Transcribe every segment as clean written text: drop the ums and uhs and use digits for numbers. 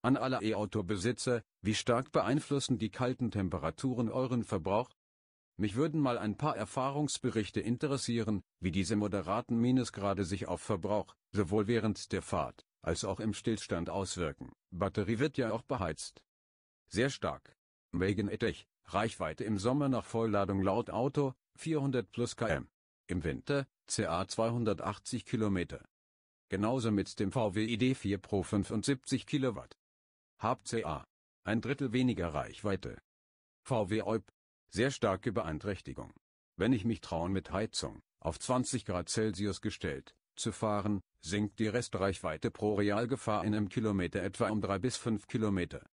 An alle E-Auto-Besitzer, wie stark beeinflussen die kalten Temperaturen euren Verbrauch? Mich würden mal ein paar Erfahrungsberichte interessieren, wie diese moderaten Minusgrade sich auf Verbrauch, sowohl während der Fahrt, als auch im Stillstand auswirken. Batterie wird ja auch beheizt. Sehr stark. Megane E-Tech, Reichweite im Sommer nach Vollladung laut Auto, 400 plus km. Im Winter, ca. 280 Kilometer. Genauso mit dem VW ID.4 Pro 75 Kilowatt. Hab ca. ein Drittel weniger Reichweite. VW EUP. Sehr starke Beeinträchtigung. Wenn ich mich traue mit Heizung, auf 20 Grad Celsius gestellt, zu fahren, sinkt die Restreichweite pro Realgefahr in einem Kilometer etwa um 3 bis 5 Kilometer.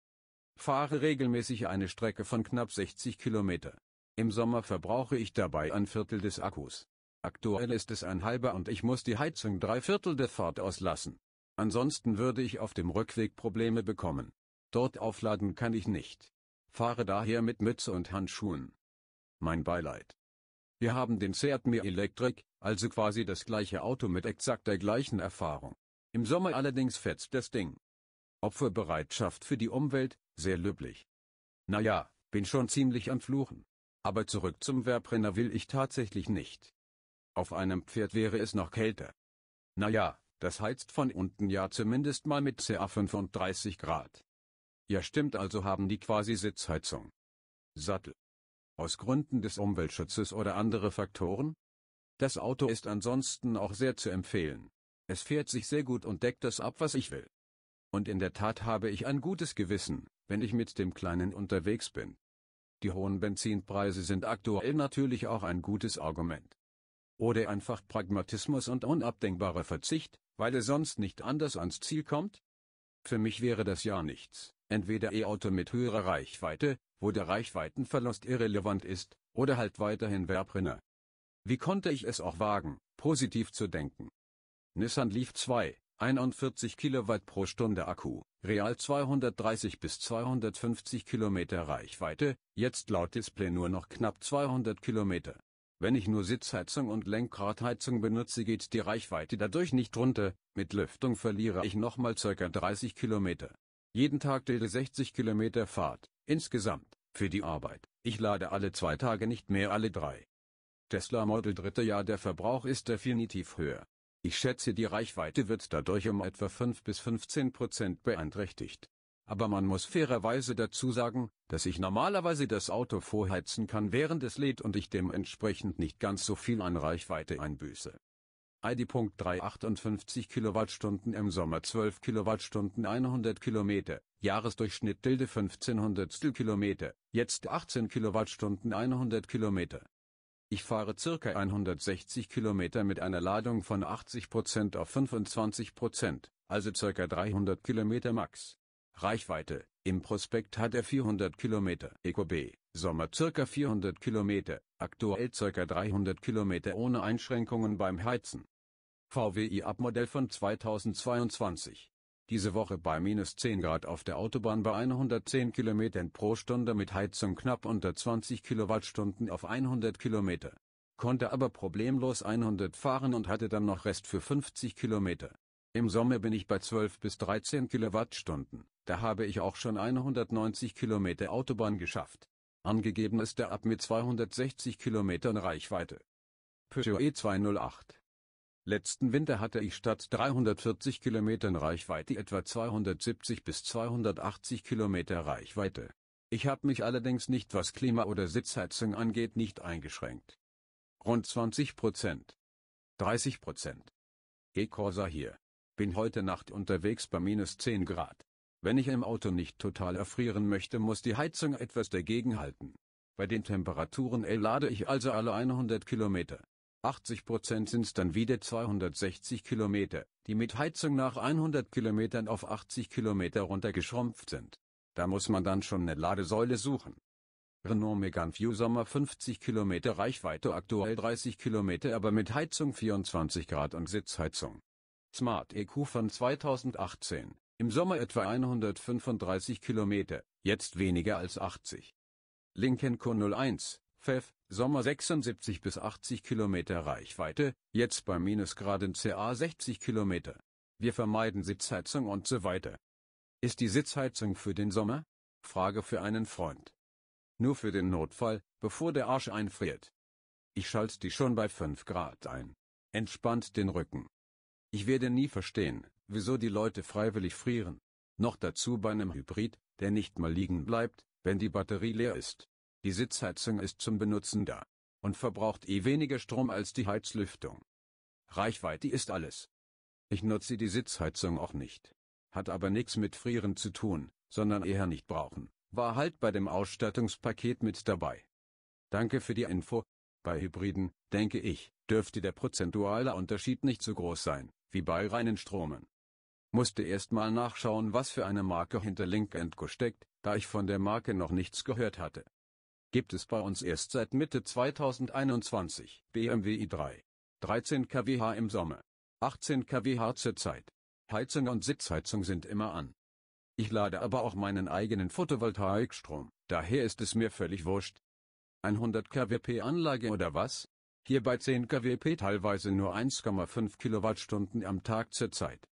Fahre regelmäßig eine Strecke von knapp 60 Kilometer. Im Sommer verbrauche ich dabei ein Viertel des Akkus. Aktuell ist es ein halber und ich muss die Heizung 3/4 der Fahrt auslassen. Ansonsten würde ich auf dem Rückweg Probleme bekommen. Dort aufladen kann ich nicht. Fahre daher mit Mütze und Handschuhen. Mein Beileid. Wir haben den Seat Mii Electric, also quasi das gleiche Auto mit exakt der gleichen Erfahrung. Im Sommer allerdings fetzt das Ding. Opferbereitschaft für die Umwelt, sehr löblich. Naja, bin schon ziemlich am Fluchen. Aber zurück zum Verbrenner will ich tatsächlich nicht. Auf einem Pferd wäre es noch kälter. Naja, das heizt von unten ja zumindest mal mit ca. 35 Grad. Ja stimmt, also haben die quasi Sitzheizung. Sattel. Aus Gründen des Umweltschutzes oder andere Faktoren? Das Auto ist ansonsten auch sehr zu empfehlen. Es fährt sich sehr gut und deckt das ab, was ich will. Und in der Tat habe ich ein gutes Gewissen, wenn ich mit dem Kleinen unterwegs bin. Die hohen Benzinpreise sind aktuell natürlich auch ein gutes Argument. Oder einfach Pragmatismus und unabdingbarer Verzicht, weil es sonst nicht anders ans Ziel kommt? Für mich wäre das ja nichts. Entweder E-Auto mit höherer Reichweite, wo der Reichweitenverlust irrelevant ist, oder halt weiterhin Verbrenner. Wie konnte ich es auch wagen, positiv zu denken? Nissan Leaf 2, 41 Kilowatt pro Stunde Akku, real 230 bis 250 Kilometer Reichweite, jetzt laut Display nur noch knapp 200 Kilometer. Wenn ich nur Sitzheizung und Lenkradheizung benutze, geht die Reichweite dadurch nicht runter, mit Lüftung verliere ich nochmal ca. 30 Kilometer. Jeden Tag 60 Kilometer Fahrt, insgesamt, für die Arbeit. Ich lade alle 2 Tage, nicht mehr alle 3. Tesla Model 3. Ja, der Verbrauch ist definitiv höher. Ich schätze, die Reichweite wird dadurch um etwa 5 bis 15% beeinträchtigt. Aber man muss fairerweise dazu sagen, dass ich normalerweise das Auto vorheizen kann, während es lädt und ich dementsprechend nicht ganz so viel an Reichweite einbüße. ID.3 58 Kilowattstunden im Sommer, 12 Kilowattstunden 100 Kilometer, Jahresdurchschnitt 1500 Kilometer, jetzt 18 Kilowattstunden 100 Kilometer. Ich fahre circa 160 Kilometer mit einer Ladung von 80% auf 25%, also circa 300 Kilometer max. Reichweite, im Prospekt hat er 400 Kilometer. EcoB, Sommer circa 400 Kilometer, aktuell circa 300 Kilometer ohne Einschränkungen beim Heizen. VW i-Up-Modell von 2022. Diese Woche bei minus 10 Grad auf der Autobahn bei 110 Kilometern pro Stunde mit Heizung knapp unter 20 Kilowattstunden auf 100 Kilometer. Konnte aber problemlos 100 fahren und hatte dann noch Rest für 50 Kilometer. Im Sommer bin ich bei 12 bis 13 Kilowattstunden, da habe ich auch schon 190 Kilometer Autobahn geschafft. Angegeben ist der Up mit 260 Kilometern Reichweite. Peugeot E208. Letzten Winter hatte ich statt 340 Kilometern Reichweite etwa 270 bis 280 Kilometer Reichweite. Ich habe mich allerdings nicht, was Klima oder Sitzheizung angeht, nicht eingeschränkt. Rund 20%. 30%. E-Corsa hier. Bin heute Nacht unterwegs bei minus 10 Grad. Wenn ich im Auto nicht total erfrieren möchte, muss die Heizung etwas dagegenhalten. Bei den Temperaturen lade ich also alle 100 Kilometer. 80% sind's dann wieder 260 Kilometer, die mit Heizung nach 100 Kilometern auf 80 Kilometer runtergeschrumpft sind. Da muss man dann schon eine Ladesäule suchen. Renault Megane View Sommer 50 Kilometer Reichweite, aktuell 30 Kilometer, aber mit Heizung 24 Grad und Sitzheizung. Smart EQ von 2018, im Sommer etwa 135 Kilometer, jetzt weniger als 80. Lincoln Co. 01, FEV, Sommer 76 bis 80 Kilometer Reichweite, jetzt bei Minusgraden ca. 60 Kilometer. Wir vermeiden Sitzheizung und so weiter. Ist die Sitzheizung für den Sommer? Frage für einen Freund. Nur für den Notfall, bevor der Arsch einfriert. Ich schalte die schon bei 5 Grad ein. Entspannt den Rücken. Ich werde nie verstehen, wieso die Leute freiwillig frieren. Noch dazu bei einem Hybrid, der nicht mal liegen bleibt, wenn die Batterie leer ist. Die Sitzheizung ist zum Benutzen da. Und verbraucht weniger Strom als die Heizlüftung. Reichweite ist alles. Ich nutze die Sitzheizung auch nicht. Hat aber nichts mit Frieren zu tun, sondern eher nicht brauchen. War halt bei dem Ausstattungspaket mit dabei. Danke für die Info. Bei Hybriden, denke ich, dürfte der prozentuale Unterschied nicht so groß sein, wie bei reinen Stromen. Musste erst mal nachschauen, was für eine Marke hinter Lynk & Co steckt, da ich von der Marke noch nichts gehört hatte. Gibt es bei uns erst seit Mitte 2021. BMW i3. 13 kWh im Sommer. 18 kWh zurzeit. Heizung und Sitzheizung sind immer an. Ich lade aber auch meinen eigenen Photovoltaikstrom, daher ist es mir völlig wurscht. 100 kWp Anlage oder was? Hier bei 10 kWp teilweise nur 1,5 Kilowattstunden am Tag zurzeit.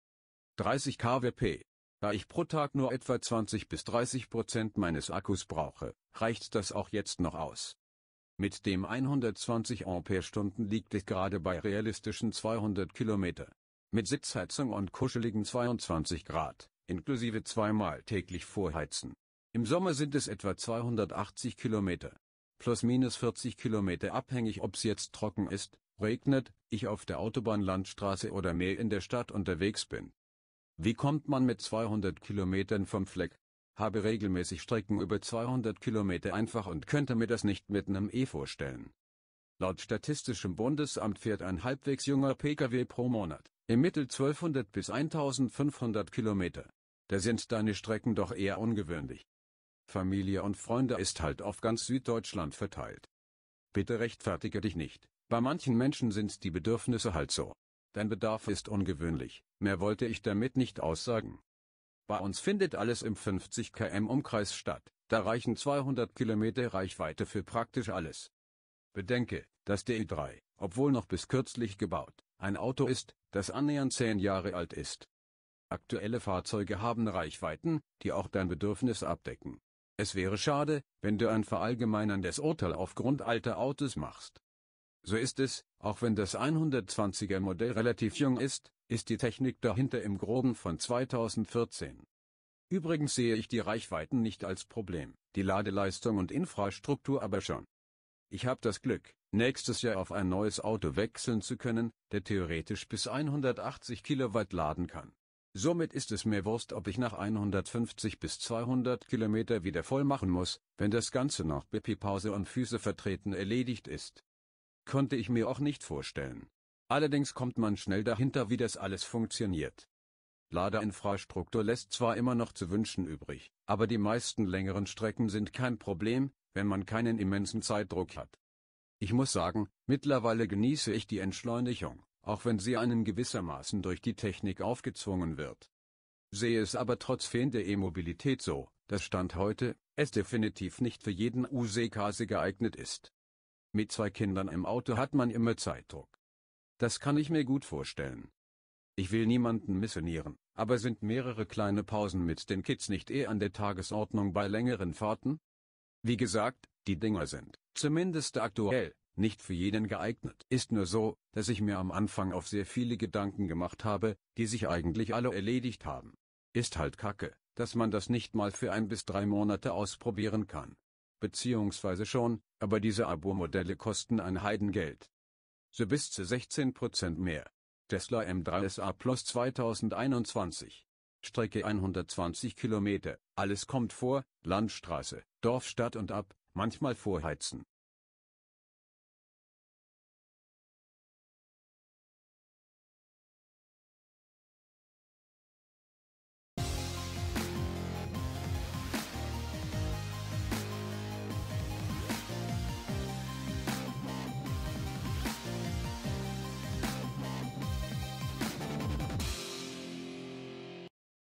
30 kWp. Da ich pro Tag nur etwa 20 bis 30% meines Akkus brauche, reicht das auch jetzt noch aus. Mit dem 120 Ampere-Stunden liegt es gerade bei realistischen 200 Kilometer. Mit Sitzheizung und kuscheligen 22 Grad, inklusive zweimal täglich vorheizen. Im Sommer sind es etwa 280 Kilometer. Plus minus 40 Kilometer abhängig, ob's jetzt trocken ist, regnet, ich auf der Autobahn, Landstraße oder mehr in der Stadt unterwegs bin. Wie kommt man mit 200 Kilometern vom Fleck? Habe regelmäßig Strecken über 200 Kilometer einfach und könnte mir das nicht mit einem vorstellen. Laut Statistischem Bundesamt fährt ein halbwegs junger Pkw pro Monat im Mittel 1200 bis 1500 Kilometer. Da sind deine Strecken doch eher ungewöhnlich. Familie und Freunde ist halt auf ganz Süddeutschland verteilt. Bitte rechtfertige dich nicht, bei manchen Menschen sind die Bedürfnisse halt so. Dein Bedarf ist ungewöhnlich, mehr wollte ich damit nicht aussagen. Bei uns findet alles im 50 km Umkreis statt, da reichen 200 Kilometer Reichweite für praktisch alles. Bedenke, dass der i3, obwohl noch bis kürzlich gebaut, ein Auto ist, das annähernd 10 Jahre alt ist. Aktuelle Fahrzeuge haben Reichweiten, die auch dein Bedürfnis abdecken. Es wäre schade, wenn du ein verallgemeinerndes Urteil aufgrund alter Autos machst. So ist es, auch wenn das 120er Modell relativ jung ist die Technik dahinter im Groben von 2014. Übrigens sehe ich die Reichweiten nicht als Problem, die Ladeleistung und Infrastruktur aber schon. Ich habe das Glück, nächstes Jahr auf ein neues Auto wechseln zu können, der theoretisch bis 180 Kilowatt laden kann. Somit ist es mir Wurst, ob ich nach 150 bis 200 Kilometer wieder voll machen muss, wenn das Ganze nach BP-Pause und Füße vertreten erledigt ist. Konnte ich mir auch nicht vorstellen. Allerdings kommt man schnell dahinter, wie das alles funktioniert. Ladeinfrastruktur lässt zwar immer noch zu wünschen übrig, aber die meisten längeren Strecken sind kein Problem, wenn man keinen immensen Zeitdruck hat. Ich muss sagen, mittlerweile genieße ich die Entschleunigung, auch wenn sie einem gewissermaßen durch die Technik aufgezwungen wird. Sehe es aber trotz fehlender E-Mobilität so, dass Stand heute es definitiv nicht für jeden UC-Case geeignet ist. Mit 2 Kindern im Auto hat man immer Zeitdruck. Das kann ich mir gut vorstellen. Ich will niemanden missionieren, aber sind mehrere kleine Pausen mit den Kids nicht an der Tagesordnung bei längeren Fahrten? Wie gesagt, die Dinger sind, zumindest aktuell, nicht für jeden geeignet. Ist nur so, dass ich mir am Anfang auf sehr viele Gedanken gemacht habe, die sich eigentlich alle erledigt haben. Ist halt kacke, dass man das nicht mal für 1 bis 3 Monate ausprobieren kann. Beziehungsweise schon, aber diese Abo-Modelle kosten ein Heidengeld. So bis zu 16% mehr. Tesla M3 SA Plus 2021. Strecke 120 Kilometer, alles kommt vor, Landstraße, Dorf, Stadt und ab, manchmal vorheizen.